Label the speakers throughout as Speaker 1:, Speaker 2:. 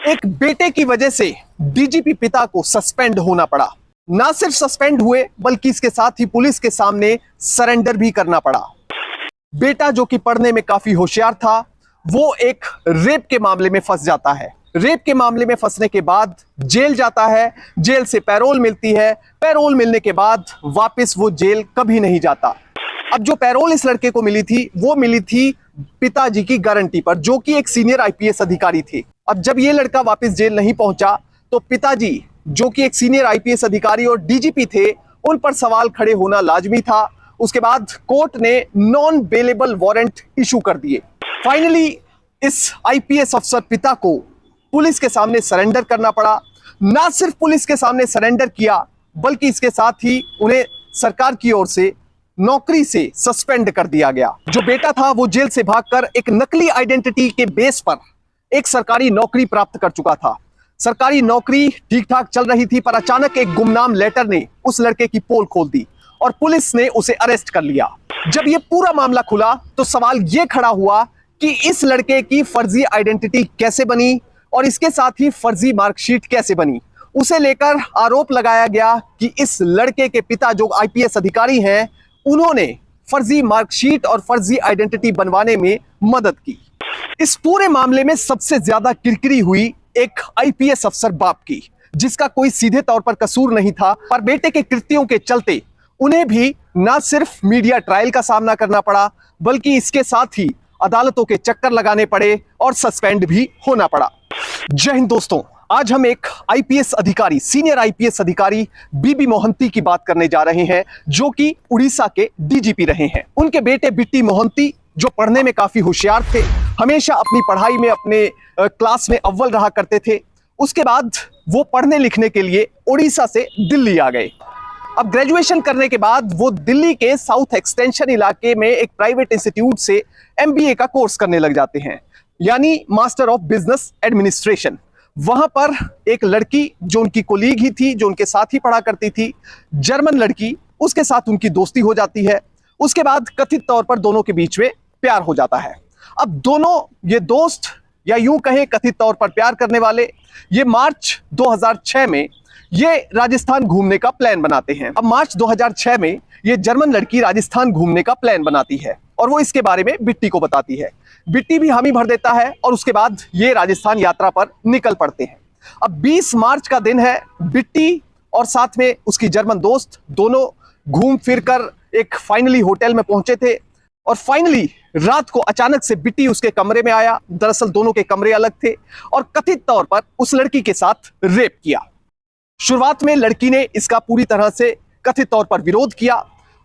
Speaker 1: एक बेटे की वजह से डीजीपी पिता को सस्पेंड होना पड़ा। ना सिर्फ सस्पेंड हुए बल्कि इसके साथ ही पुलिस के सामने सरेंडर भी करना पड़ा। बेटा जो कि पढ़ने में काफी होशियार था, वो एक रेप के मामले में फंस जाता है। रेप के मामले में फंसने के बाद जेल जाता है, जेल से पैरोल मिलती है। पैरोल मिलने के बाद वापस वो जेल कभी नहीं जाता। अब जो पैरोल इस लड़के को मिली थी, वो मिली थी पिताजी की गारंटी पर, जो कि एक सीनियर आईपीएस अधिकारी थे। अब जब ये लड़का वापस जेल नहीं पहुंचा तो पिताजी, जो कि एक सीनियर आईपीएस अधिकारी और डीजीपी थे, उन पर सवाल खड़े होना लाजमी था। उसके बाद कोर्ट ने नॉन बेलेबल वारंट इशू कर दिए। फाइनली इस आईपीएस अफसर पिता को पुलिस के सामने सरेंडर करना पड़ा। ना सिर्फ पुलिस के सामने सरेंडर किया बल्कि इसके साथ ही उन्हें सरकार की ओर से नौकरी से सस्पेंड कर दिया गया। जो बेटा था वो जेल से भागकर एक नकली आइडेंटिटी के बेस पर एक सरकारी नौकरी प्राप्त कर चुका था। सरकारी नौकरी ठीक ठाक चल रही थी, पर अचानक एक गुमनाम लेटर ने उस लड़के की पोल खोल दी और पुलिस ने उसे अरेस्ट कर लिया। जब ये पूरा मामला खुला तो सवाल ये खड़ा हुआ कि इस लड़के की फर्जी आइडेंटिटी कैसे बनी और इसके साथ ही फर्जी मार्कशीट कैसे बनी। उसे लेकर आरोप लगाया गया कि इस लड़के के पिता जो आईपीएस अधिकारी हैं, उन्होंने फर्जी मार्कशीट और फर्जी आइडेंटिटी बनवाने में मदद की। इस पूरे मामले में सबसे ज्यादा किरकिरी हुई एक आईपीएस अफसर बाप की, जिसका कोई सीधे तौर पर कसूर नहीं था, पर बेटे के कृत्यों के चलते उन्हें भी ना सिर्फ मीडिया ट्रायल का सामना करना पड़ा बल्कि इसके साथ ही अदालतों के चक्कर लगाने पड़े और सस्पेंड भी होना पड़ा। जय हिंद दोस्तों, आज हम एक आईपीएस अधिकारी, सीनियर आईपीएस अधिकारी बीबी मोहंती की बात करने जा रहे हैं, जो कि उड़ीसा के डीजीपी रहे हैं। उनके बेटे बिट्टी मोहंती जो पढ़ने में काफी होशियार थे, हमेशा अपनी पढ़ाई में अपने क्लास में अव्वल रहा करते थे। उसके बाद वो पढ़ने लिखने के लिए उड़ीसा से दिल्ली आ गए। अब ग्रेजुएशन करने के बाद वो दिल्ली के साउथ एक्सटेंशन इलाके में एक प्राइवेट इंस्टीट्यूट से एमबीए का कोर्स करने लग जाते हैं, यानी मास्टर ऑफ बिजनेस एडमिनिस्ट्रेशन। वहां पर एक लड़की जो उनकी कोलीग ही थी, जो उनके साथ ही पढ़ा करती थी, जर्मन लड़की, उसके साथ उनकी दोस्ती हो जाती है। उसके बाद कथित तौर पर दोनों के बीच में प्यार हो जाता है। अब दोनों ये दोस्त, या यूं कहें कथित तौर पर प्यार करने वाले, ये मार्च 2006 में ये राजस्थान घूमने का प्लान बनाते हैं। अब मार्च 2006 में ये जर्मन लड़की राजस्थान घूमने का प्लान बनाती है और वो इसके बारे में बिट्टी को बताती है। बिट्टी भी हामी भर देता है और उसके बाद ये राजस्थान यात्रा पर निकल पड़ते हैं। अब 20 मार्च का दिन है। बिट्टी और साथ में उसकी जर्मन दोस्त दोनों घूम फिर कर एक फाइनली होटल में पहुंचे थे और फाइनली रात को अचानक से बिट्टी उसके कमरे में आया। दरअसल दोनों के कमरे अलग थे और कथित तौर पर उस लड़की के साथ रेप किया। शुरुआत में लड़की ने इसका पूरी तरह से कथित तौर पर विरोध किया।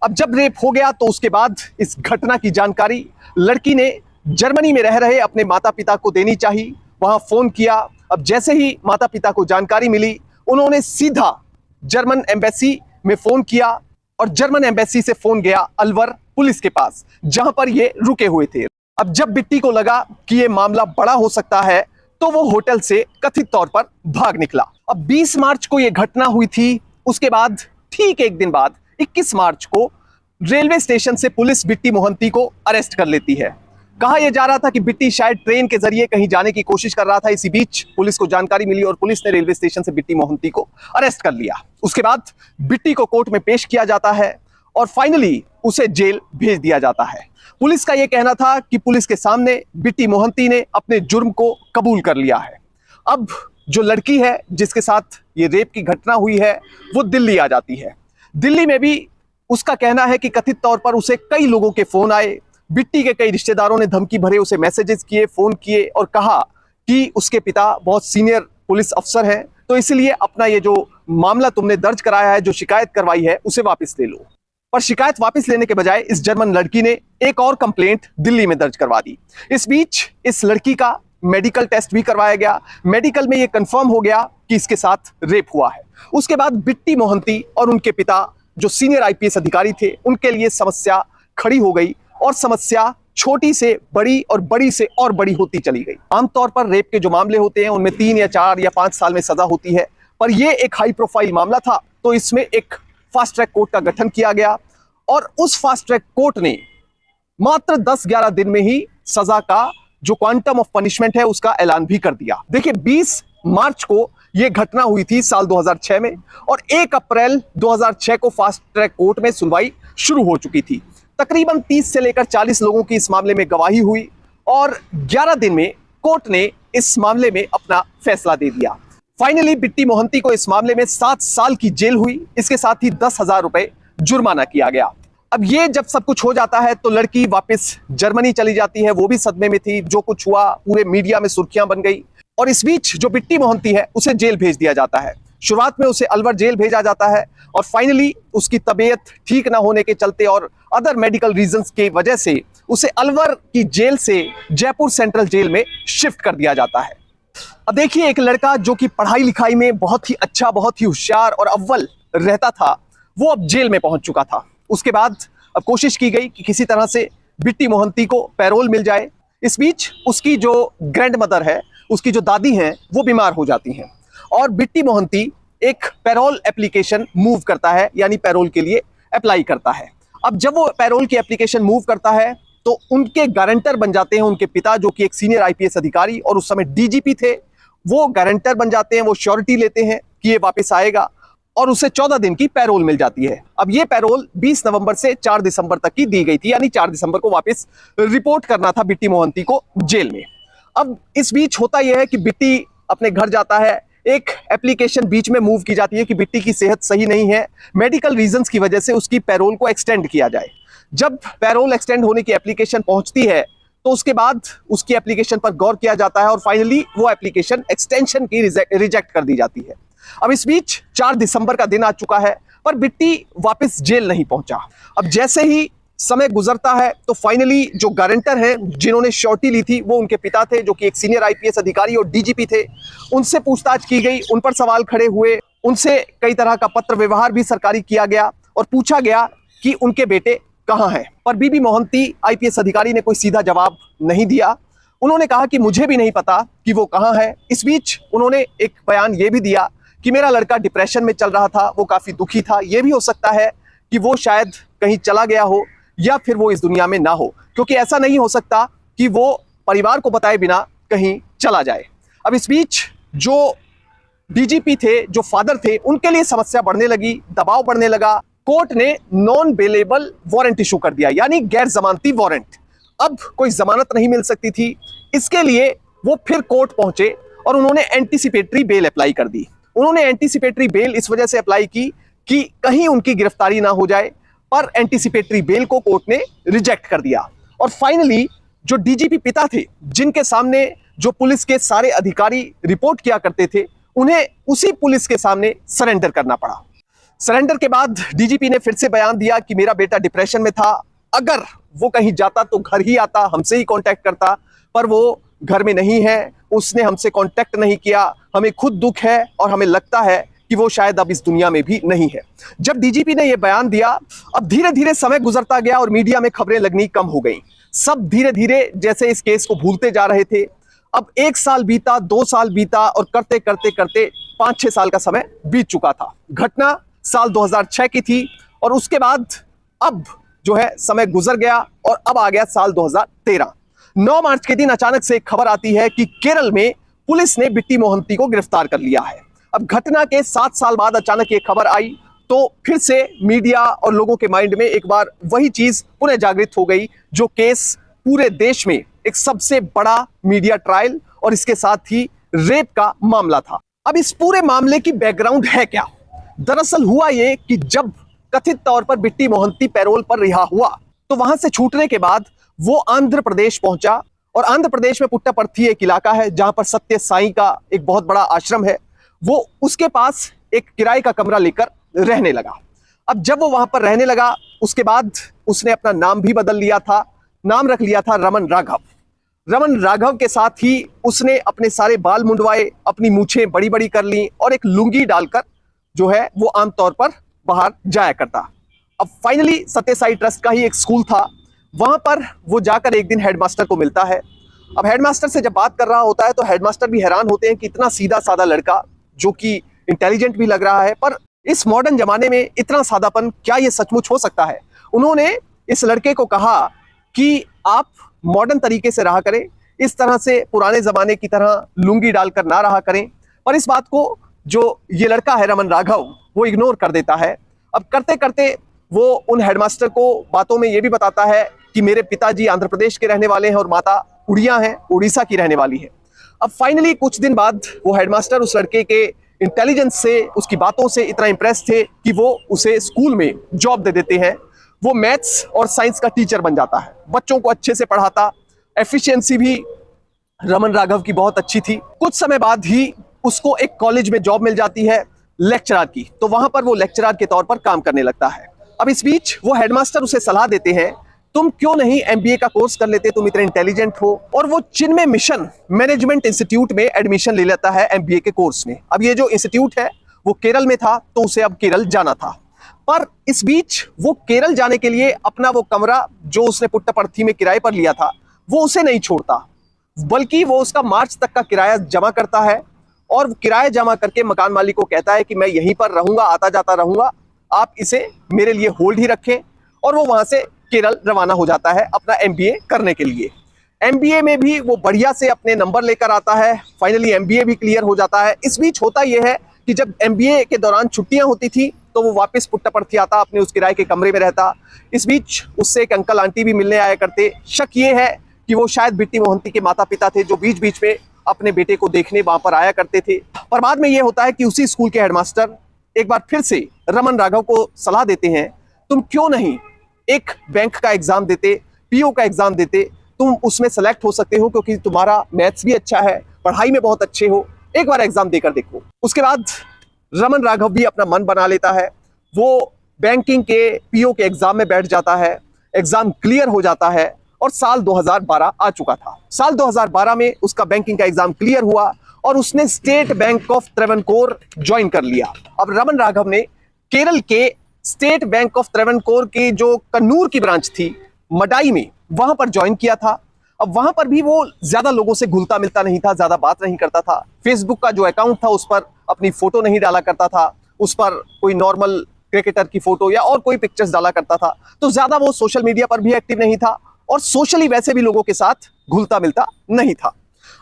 Speaker 1: अब जब रेप हो गया तो उसके बाद इस घटना की जानकारी लड़की ने जर्मनी में रह रहे अपने माता पिता को देनी चाहिए। वहां फोन किया। अब जैसे ही माता पिता को जानकारी मिली, उन्होंने सीधा जर्मन एम्बेसी में फोन किया और जर्मन एम्बेसी से फोन गया अलवर पुलिस के पास, जहां पर ये रुके हुए थे। अब जब बिट्टी को लगा कि ये मामला बड़ा हो सकता है तो वो होटल से कथित तौर पर भाग निकला। अब 20 मार्च को ये घटना हुई थी। उसके बाद ठीक एक दिन बाद 21 मार्च को रेलवे स्टेशन से पुलिस बिट्टी मोहंती को अरेस्ट कर लेती है। कहा यह जा रहा था कि बिट्टी शायद ट्रेन के जरिए कहीं जाने की कोशिश कर रहा था। इसी बीच पुलिस को जानकारी मिली और पुलिस ने रेलवे स्टेशन से बिट्टी मोहंती को अरेस्ट कर लिया। उसके बाद बिट्टी को कोर्ट में पेश किया जाता है और फाइनली उसे जेल भेज दिया जाता है। पुलिस का यह कहना था कि पुलिस के सामने बिट्टी मोहंती ने अपने जुर्म को कबूल कर लिया है। अब जो लड़की है जिसके साथ ये रेप की घटना हुई है, वो दिल्ली आ जाती है। दिल्ली में भी उसका कहना है कि कथित तौर पर उसे कई लोगों के फोन आए। बिट्टी के कई रिश्तेदारों ने धमकी भरे उसे मैसेजेस किए, फोन किए और कहा कि उसके पिता बहुत सीनियर पुलिस अफसर हैं, तो इसलिए अपना ये जो मामला तुमने दर्ज कराया है, जो शिकायत करवाई है, उसे वापस ले लो। पर शिकायत वापस लेने के बजाय इस जर्मन लड़की ने एक और कंप्लेंट दिल्ली में दर्ज करवा दी। इस बीच इस लड़की का मेडिकल टेस्ट भी करवाया गया। मेडिकल में यह कंफर्म हो गया कि इसके साथ रेप हुआ है। उसके बाद बिट्टी मोहंती और उनके पिता जो सीनियर आईपीएस अधिकारी थे, उनके लिए समस्या खड़ी हो गई और समस्या छोटी से बड़ी और बड़ी से और बड़ी होती चली गई। आमतौर पर रेप के जो मामले होते हैं उनमें 3 या 4 या 5 साल में सजा होती है, पर यह एक हाई प्रोफाइल मामला था, तो इसमें एक फास्ट ट्रैक कोर्ट का गठन किया गया और उस फास्ट ट्रैक कोर्ट ने मात्र 10-11 दिन में ही सजा का जो क्वांटम ऑफ पनिशमेंट है उसका ऐलान भी कर दिया। देखिए 20 मार्च को यह घटना हुई थी साल 2006 में और 1 अप्रैल 2006 को फास्ट ट्रैक कोर्ट में सुनवाई शुरू हो चुकी थी। तकरीबन 30 से लेकर 40 लोगों की इस मामले में गवाही हुई और 11 दिन में कोर्ट ने इस मामले में अपना फैसला दे दिया। फाइनली बिट्टी मोहंती को इस मामले में 7 साल की जेल हुई, इसके साथ ही 10,000 रुपए जुर्माना किया गया। अब ये जब सब कुछ हो जाता है तो लड़की वापस जर्मनी चली जाती है। वो भी सदमे में थी, जो कुछ हुआ पूरे मीडिया में सुर्खियां बन गई और इस बीच जो बिट्टी मोहंती है उसे जेल भेज दिया जाता है। शुरुआत में उसे अलवर जेल भेजा जाता है और फाइनली उसकी तबीयत ठीक ना होने के चलते और अदर मेडिकल रीजंस की वजह से उसे अलवर की जेल से जयपुर सेंट्रल जेल में शिफ्ट कर दिया जाता है। अब देखिए एक लड़का जो कि पढ़ाई लिखाई में बहुत ही अच्छा, बहुत ही होशियार और अव्वल रहता था, वो अब जेल में पहुंच चुका था। उसके बाद अब कोशिश की गई कि किसी तरह से बिट्टी मोहंती को पैरोल मिल जाए। इस बीच उसकी जो ग्रैंड मदर है, उसकी जो दादी हैं, वो बीमार हो जाती हैं और बिट्टी मोहंती एक पैरोल एप्लीकेशन मूव करता है, यानी पैरोल के लिए अप्लाई करता है। अब जब वो पैरोल की एप्लीकेशन मूव करता है तो उनके गारंटर बन जाते हैं उनके पिता, जो कि एक सीनियर आईपीएस अधिकारी और उस समय डीजीपी थे। वो गारंटर बन जाते हैं, वो श्योरिटी लेते हैं कि ये वापस आएगा और उसे 14 दिन की पैरोल मिल जाती है। अब ये पैरोल 20 नवंबर से 4 दिसंबर तक की दी गई थी, यानी 4 दिसंबर को वापस रिपोर्ट करना था बिट्टी मोहंती को जेल में। अब इस बीच होता यह है कि बिट्टी अपने घर जाता है। एक एप्लीकेशन बीच में मूव की जाती है कि बिट्टी की सेहत सही नहीं है, मेडिकल रीजंस की वजह से उसकी पैरोल को एक्सटेंड किया जाए। जब पैरोल एक्सटेंड होने की एप्लीकेशन पहुंचती है तो उसके बाद उसकी एप्लीकेशन पर गौर किया जाता है और फाइनली वो एप्लीकेशन एक्सटेंशन की रिजेक्ट कर दी जाती है। अब इस बीच 4 दिसंबर का दिन आ चुका है पर बिट्टी वापस जेल नहीं पहुंचा। अब जैसे ही समय गुजरता है तो फाइनली जो गारंटर हैं जिन्होंने श्योरिटी ली थी वो उनके पिता थे, जो कि एक सीनियर आईपीएस अधिकारी और डीजीपी थे। उनसे पूछताछ की गई, उन पर सवाल खड़े हुए, उनसे कई तरह का पत्र व्यवहार भी सरकारी किया गया और पूछा गया कि उनके बेटे कहां हैं। पर बीबी मोहंती आईपीएस अधिकारी ने कोई सीधा जवाब नहीं दिया। उन्होंने कहा कि मुझे भी नहीं पता कि वो कहां है। इस बीच उन्होंने एक बयान ये भी दिया कि मेरा लड़का डिप्रेशन में चल रहा था, वो काफी दुखी था, ये भी हो सकता है कि वो शायद कहीं चला गया हो या फिर वो इस दुनिया में ना हो, क्योंकि ऐसा नहीं हो सकता कि वो परिवार को बताए बिना कहीं चला जाए। अब इस बीच जो डीजीपी थे, जो फादर थे, उनके लिए समस्या बढ़ने लगी, दबाव बढ़ने लगा। कोर्ट ने नॉन बेलेबल वारंट इशू कर दिया, यानी गैर जमानती वारंट। अब कोई जमानत नहीं मिल सकती थी, इसके लिए वो फिर कोर्ट पहुंचे और उन्होंने एंटीसिपेटरी बेल अप्लाई कर दी। उन्होंने एंटीसिपेटरी बेल इस वजह से अप्लाई की कि कहीं उनकी गिरफ्तारी ना हो जाए, पर एंटीसिपेटरी बेल को कोर्ट ने रिजेक्ट कर दिया। और फाइनली जो डीजीपी पिता थे, जिनके सामने जो पुलिस के सारे अधिकारी रिपोर्ट किया करते थे, उन्हें उसी पुलिस के सामने सरेंडर करना पड़ा। सरेंडर के बाद डीजीपी ने फिर से बयान दिया कि मेरा बेटा डिप्रेशन में था, अगर वो कहीं जाता तो घर ही आता, हमसे ही कांटेक्ट करता, पर वो घर में नहीं है, उसने हमसे कांटेक्ट नहीं किया। हमें खुद दुख है और हमें लगता है कि वो शायद अब इस दुनिया में भी नहीं है। जब डीजीपी ने यह बयान दिया, अब धीरे धीरे समय गुजरता गया और मीडिया में खबरें लगनी कम हो गई। सब धीरे धीरे जैसे इस केस को भूलते जा रहे थे। अब 1 साल बीता, 2 साल बीता और करते करते करते 5-6 साल का समय बीत चुका था। घटना साल 2006 की थी और उसके बाद अब जो है समय गुजर गया और अब आ गया साल 2013। 9 मार्च के दिन अचानक से एक खबर आती है कि केरल में पुलिस ने बिट्टी मोहंती को गिरफ्तार कर लिया है। अब घटना के 7 साल बाद अचानक ये खबर आई तो फिर से मीडिया और लोगों के माइंड में एक बार वही चीज पुनः जागृत हो गई, जो केस पूरे देश में एक सबसे बड़ा मीडिया ट्रायल और इसके साथ ही रेप का मामला था। अब इस पूरे मामले की बैकग्राउंड है क्या? दरअसल हुआ ये कि जब कथित तौर पर बिट्टी मोहंती पैरोल पर रिहा हुआ तो वहां से छूटने के बाद वो आंध्र प्रदेश पहुंचा और आंध्र प्रदेश में पुट्टापर्थी एक इलाका है जहां पर सत्य साईं का एक बहुत बड़ा आश्रम है। वो उसके पास एक किराए का कमरा लेकर रहने लगा। अब जब वो वहां पर रहने लगा उसके बाद उसने अपना नाम भी बदल लिया था, नाम रख लिया था रमन राघव। रमन राघव के साथ ही उसने अपने सारे बाल मुंडवाए, अपनी मूछें बड़ी बड़ी कर ली और एक लुंगी डालकर जो है वो आमतौर पर बाहर जाया करता। अब फाइनली सत्य साई ट्रस्ट का ही एक स्कूल था, वहां पर वो जाकर एक दिन हेडमास्टर को मिलता है। अब हेडमास्टर से जब बात कर रहा होता है तो हेडमास्टर भी हैरान होते हैं कि इतना सीधा साधा लड़का जो कि इंटेलिजेंट भी लग रहा है, पर इस मॉडर्न जमाने में इतना सादापन क्या ये सचमुच हो सकता है? उन्होंने इस लड़के को कहा कि आप मॉडर्न तरीके से रहा करें, इस तरह से पुराने जमाने की तरह लुंगी डालकर ना रहा करें। पर इस बात को जो ये लड़का है रमन राघव, वो इग्नोर कर देता है। अब करते करते वो उन हेडमास्टर को बातों में ये भी बताता है कि मेरे पिताजी आंध्र प्रदेश के रहने वाले हैं और माता उड़िया हैं, उड़ीसा की रहने वाली है। अब फाइनली कुछ दिन बाद वो हेडमास्टर उस लड़के के इंटेलिजेंस से, उसकी बातों से इतना इंप्रेस थे कि वो उसे स्कूल में जॉब दे देते हैं। वो मैथ्स और साइंस का टीचर बन जाता है, बच्चों को अच्छे से पढ़ाता। एफिशिएंसी भी रमन राघव की बहुत अच्छी थी। कुछ समय बाद ही उसको एक कॉलेज में जॉब मिल जाती है लेक्चरर की, तो वहां पर वो लेक्चरर के तौर पर काम करने लगता है। अब इस बीच वो हेडमास्टर उसे सलाह देते हैं, तुम क्यों नहीं एमबीए का कोर्स कर लेते, तुम इतने इंटेलिजेंट हो। और वो चिन्मय मिशन मैनेजमेंट इंस्टीट्यूट में एडमिशन ले लेता है एमबीए के कोर्स में। अब ये जो इंस्टीट्यूट है वो केरल में था, तो उसे अब केरल जाना था। पर इस बीच वो केरल जाने के लिए अपना वो कमरा जो उसने पुट्टपर्थी में किराए पर लिया था वो उसे नहीं छोड़ता, बल्कि वो उसका मार्च तक का किराया जमा करता है। और किराया जमा करके मकान मालिक को कहता है कि मैं यहीं पर रहूंगा, आता जाता रहूंगा, आप इसे मेरे लिए होल्ड ही रखें। और वो वहां से केरल रवाना हो जाता है अपना एमबीए करने के लिए। एमबीए में भी वो बढ़िया से अपने नंबर लेकर आता है, फाइनली एमबीए भी क्लियर हो जाता है। इस बीच होता यह है कि जब एमबीए के दौरान छुट्टियां होती थी तो वो वापस पुट्टपर्थी आता, अपने उस किराए के कमरे में रहता। इस बीच उससे एक अंकल आंटी भी मिलने आया करते। शक ये है कि वो शायद बिट्टी मोहंती के माता पिता थे, जो बीच बीच में अपने बेटे को देखने वहां पर आया करते थे। पर बाद में ये होता है कि उसी स्कूल के हेडमास्टर एक बार फिर से रमन राघव को सलाह देते हैं, तुम क्यों नहीं एक बैंक का एग्जाम देते, पीओ का एग्जाम देते, तुम उसमें सेलेक्ट हो सकते हो क्योंकि तुम्हारा मैथ्स भी अच्छा है, पढ़ाई में बहुत अच्छे हो, एक बार एग्जाम देकर देखो। उसके बाद रमन राघव भी अपना मन बना लेता है, वो बैंकिंग के पीओ के एग्जाम में बैठ जाता है, एग्जाम क्लियर हो जाता है और साल 2012 आ चुका था। साल 2012 में उसका बैंकिंग का एग्जाम क्लियर हुआ और उसने state bank of Travancore join कर लिया। अब रमन राघव ने केरल के स्टेट बैंक ऑफ त्रावणकोर की जो कन्नूर की ब्रांच थी मडाई में, वहां पर ज्वाइन किया था। अब वहां पर भी वो ज्यादा लोगों से घुलता मिलता नहीं था, ज्यादा बात नहीं करता था। फेसबुक का जो अकाउंट था उस पर अपनी फोटो नहीं डाला करता था, उस पर कोई नॉर्मल क्रिकेटर की फोटो या और कोई पिक्चर्स डाला करता था। तो ज्यादा वो सोशल मीडिया पर भी एक्टिव नहीं था और सोशली वैसे भी लोगों के साथ घुलता मिलता नहीं था।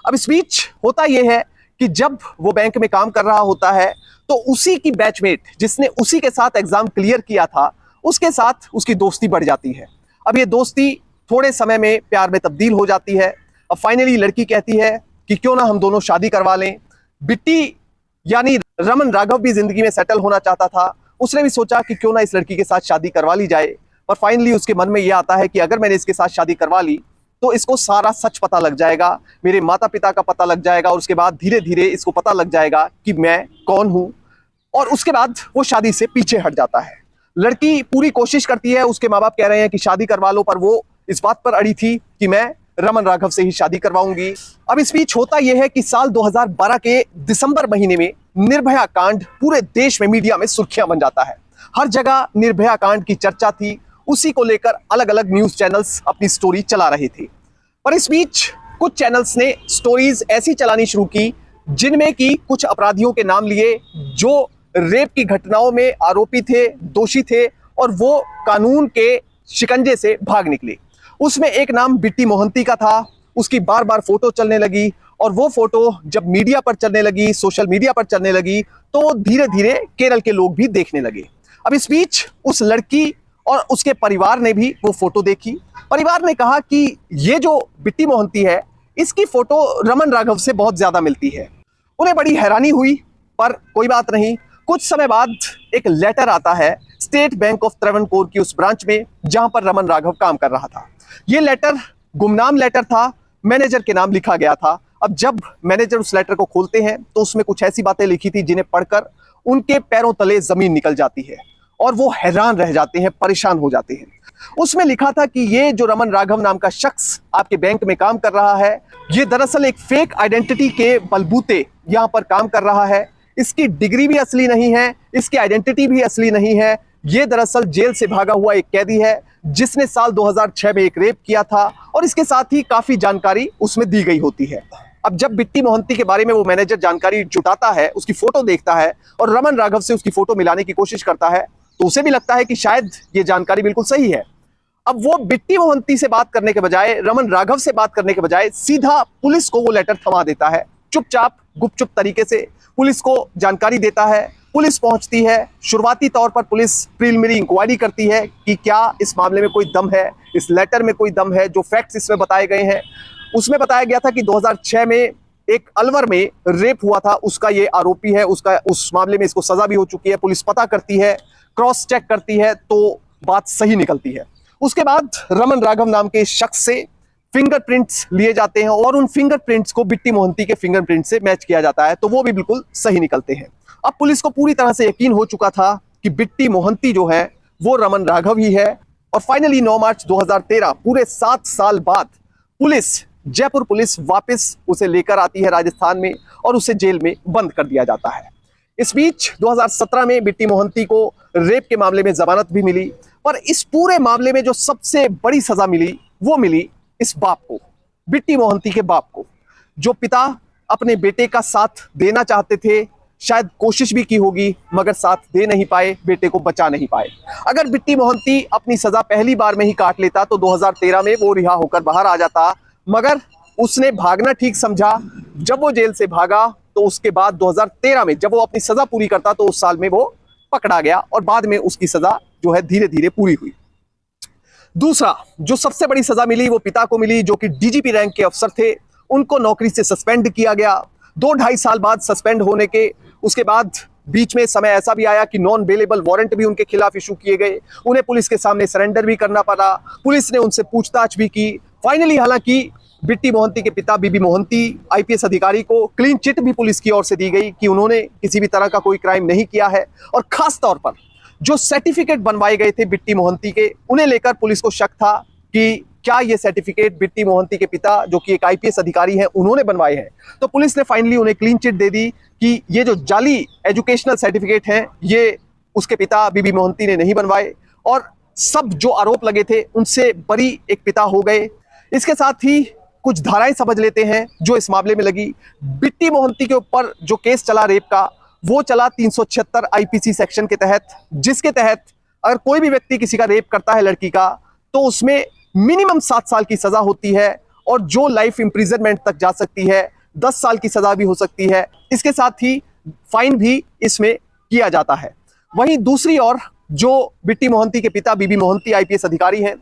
Speaker 1: अब इस बीच होता यह है कि जब वो बैंक में काम कर रहा होता है तो उसी की बैचमेट जिसने उसी के साथ एग्जाम क्लियर किया था, उसके साथ उसकी दोस्ती बढ़ जाती है। अब ये दोस्ती थोड़े समय में प्यार में तब्दील हो जाती है। अब फाइनली लड़की कहती है कि क्यों ना हम दोनों शादी करवा लें। बिट्टी यानी रमन राघव भी जिंदगी में सेटल होना चाहता था, उसने भी सोचा कि क्यों ना इस लड़की के साथ शादी करवा ली जाए। पर फाइनली उसके मन में यह आता है कि अगर मैंने इसके साथ शादी करवा ली तो इसको सारा सच पता लग जाएगा, मेरे माता पिता का पता लग जाएगा और उसके बाद धीरे धीरे इसको पता लग जाएगा कि मैं कौन हूं। और उसके बाद वो शादी से पीछे हट जाता है। लड़की पूरी कोशिश करती है, उसके माँ बाप कह रहे हैं कि शादी करवा लो, पर वो इस बात पर अड़ी थी कि मैं रमन राघव से ही शादी करवाऊंगी। अब इस बीच होता यह है कि साल 2012 के दिसंबर महीने में निर्भया कांड पूरे देश में मीडिया में सुर्खियां बन जाता है। हर जगह निर्भया कांड की चर्चा थी, उसी को लेकर अलग अलग न्यूज चैनल्स अपनी स्टोरी चला रहे थे। पर इस बीच कुछ चैनल्स ने स्टोरीज ऐसी चलानी शुरू की जिनमें कि कुछ अपराधियों के नाम लिए जो रेप की घटनाओं में आरोपी थे, दोषी थे और वो कानून के शिकंजे से भाग निकले। उसमें एक नाम बिट्टी मोहंती का था। उसकी बार बार फोटो चलने लगी और वो फोटो जब मीडिया पर चलने लगी, सोशल मीडिया पर चलने लगी, तो धीरे धीरे केरल के लोग भी देखने लगे। अब इस बीच उस लड़की और उसके परिवार ने भी वो फोटो देखी। परिवार ने कहा कि ये जो बिट्टी मोहंती है, इसकी फोटो रमन राघव से बहुत ज्यादा मिलती है। उन्हें बड़ी हैरानी हुई, पर कोई बात नहीं। कुछ समय बाद एक लेटर आता है स्टेट बैंक ऑफ त्रावणकोर की उस ब्रांच में जहां पर रमन राघव काम कर रहा था। यह लेटर गुमनाम लेटर था, मैनेजर के नाम लिखा गया था। अब जब मैनेजर उस लेटर को खोलते हैं तो उसमें कुछ ऐसी बातें लिखी थी जिन्हें पढ़कर उनके पैरों तले जमीन निकल जाती है और वो हैरान रह जाते हैं, परेशान हो जाते हैं। उसमें लिखा था कि ये जो रमन राघव नाम का शख्स आपके बैंक में काम कर रहा है, ये दरअसल एक फेक आइडेंटिटी के बलबूते यहाँ पर काम कर रहा है। इसकी डिग्री भी असली नहीं है, इसकी आइडेंटिटी भी असली नहीं है। ये दरअसल जेल से भागा हुआ एक कैदी है जिसने साल 2006 में एक रेप किया था और इसके साथ ही काफी जानकारी उसमें दी गई होती है। अब जब बिट्टी मोहंती के बारे में वो मैनेजर जानकारी जुटाता है, उसकी फोटो देखता है और रमन राघव से उसकी फोटो मिलाने की कोशिश करता है, तो उसे भी लगता है कि शायद ये जानकारी बिल्कुल सही है। अब वो बिट्टी मोहंती से बात करने के बजाय, रमन राघव से बात करने के बजाय सीधा पुलिस को वो लेटर थमा देता है। चुपचाप गुपचुप तरीके से पुलिस को जानकारी देता है। पुलिस पहुंचती है। शुरुआती तौर पर पुलिस प्रीलिमिनरी इंक्वायरी करती है कि क्या इस मामले में कोई दम है, इस लेटर में कोई दम है। जो फैक्ट्स इसमें बताए गए हैं उसमें बताया गया था कि 2006 में एक अलवर में रेप हुआ था, उसका ये आरोपी है, उसका उस मामले में इसको सजा भी हो चुकी है। पुलिस पता करती है, क्रॉस चेक करती है तो बात सही निकलती है। उसके बाद रमन राघव नाम के शख्स से फिंगरप्रिंट्स लिए जाते हैं और उन फिंगरप्रिंट्स को बिट्टी मोहंती के फिंगरप्रिंट से मैच किया जाता है, तो वो भी बिल्कुल सही निकलते हैं। अब पुलिस को पूरी तरह से यकीन हो चुका था कि बिट्टी मोहंती जो है वो रमन राघव ही है। और फाइनली 9 मार्च 2013, पूरे 7 साल बाद जयपुर पुलिस वापस उसे लेकर आती है राजस्थान में और उसे जेल में बंद कर दिया जाता है। इस बीच 2017 में बिट्टी मोहंती को रेप के मामले में जमानत भी मिली। पर इस पूरे मामले में जो सबसे बड़ी सजा मिली वो मिली इस बाप को, बिट्टी मोहंती के बाप को। जो पिता अपने बेटे का साथ देना चाहते थे, शायद कोशिश भी की होगी मगर साथ दे नहीं पाए, बेटे को बचा नहीं पाए। अगर बिट्टी मोहंती अपनी सजा पहली बार में ही काट लेता तो 2013 में वो रिहा होकर बाहर आ जाता, मगर उसने भागना ठीक समझा। जब वो जेल से भागा तो उसके बाद 2013 में जब वो अपनी सजा पूरी करता तो उस साल में वो पकड़ा गया और बाद में उसकी सजा जो है धीरे धीरे पूरी हुई। दूसरा जो सबसे बड़ी सजा मिली वो पिता को मिली, जो कि डीजीपी रैंक के अफसर थे। उनको नौकरी से सस्पेंड किया गया। 2-2.5 साल बाद सस्पेंड होने के उसके बाद बीच में समय ऐसा भी आया कि नॉन बेलेबल वारंट भी उनके खिलाफ इशू किए गए। उन्हें पुलिस के सामने सरेंडर भी करना पड़ा। पुलिस ने उनसे पूछताछ भी की। फाइनली हालांकि बिट्टी मोहंती के पिता बीबी मोहंती आईपीएस अधिकारी को क्लीन चिट भी पुलिस की ओर से दी गई कि उन्होंने किसी भी तरह का कोई क्राइम नहीं किया है। और खास तौर पर जो सर्टिफिकेट बनवाए गए थे बिट्टी मोहंती के, उन्हें लेकर पुलिस को शक था कि क्या ये सर्टिफिकेट बिट्टी मोहंती के पिता जो कि एक आईपीएस अधिकारी हैं उन्होंने बनवाए हैं। तो पुलिस ने फाइनली उन्हें क्लीन चिट दे दी कि ये जो जाली एजुकेशनल सर्टिफिकेट हैं ये उसके पिता बीबी मोहंती ने नहीं बनवाए। और सब जो आरोप लगे थे उनसे बरी एक पिता हो गए। इसके साथ ही कुछ धाराएं समझ लेते हैं जो इस मामले में लगी। बिट्टी मोहंती के ऊपर जो केस चला रेप का, वो चला 376 आईपीसी सेक्शन के तहत, जिसके तहत अगर कोई भी व्यक्ति किसी का रेप करता है लड़की का तो उसमें मिनिमम 7 साल की सजा होती है और जो लाइफ इंप्रिजनमेंट तक जा सकती है, 10 साल की सजा भी हो सकती है। इसके साथ ही फाइन भी इसमें किया जाता है। वहीं दूसरी ओर जो बिट्टी मोहंती के पिता बीबी मोहंती आईपीएस अधिकारी हैं,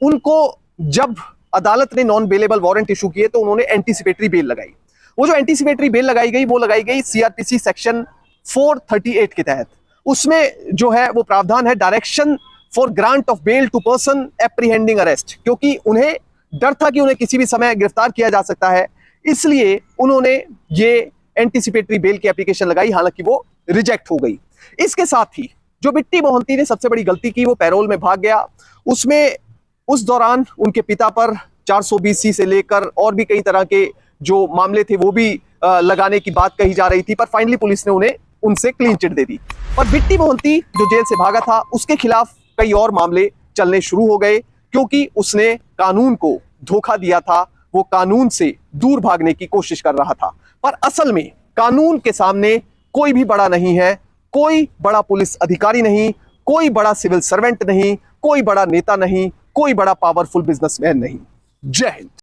Speaker 1: उनको जब अदालत ने नॉन बेलेबल वारंट इशू किए तो उन्होंने एंटीसिपेटरी बेल लगाई। वो जो एंटीसिपेटरी बेल लगाई गई वो लगाई गई सीआरपीसी सेक्शन 438 के तहत। उसमें जो है वो प्रावधान है direction for grant of bail to person apprehending arrest, क्योंकि उन्हें डर था कि उन्हें किसी भी समय गिरफ्तार किया जा सकता है, इसलिए उन्होंने ये एंटीसिपेटरी बेल की एप्लीकेशन लगाई। हालांकि वो रिजेक्ट हो गई। इसके साथ ही जो बिट्टी मोहंती ने सबसे बड़ी गलती की वो पैरोल में भाग गया। उसमें उस दौरान उनके पिता पर 420C से लेकर और भी कई तरह के जो मामले थे वो भी लगाने की बात कही जा रही थी, पर फाइनली पुलिस ने उन्हें उनसे क्लीन चिट दे दी। पर बिट्टी मोहंती जो जेल से भागा था उसके खिलाफ कई और मामले चलने शुरू हो गए, क्योंकि उसने कानून को धोखा दिया था। वो कानून से दूर भागने की कोशिश कर रहा था। पर असल में कानून के सामने कोई भी बड़ा नहीं है, कोई बड़ा पुलिस अधिकारी नहीं, कोई बड़ा सिविल सर्वेंट नहीं, कोई बड़ा नेता नहीं, कोई बड़ा पावरफुल बिजनेसमैन नहीं। जय हिंद।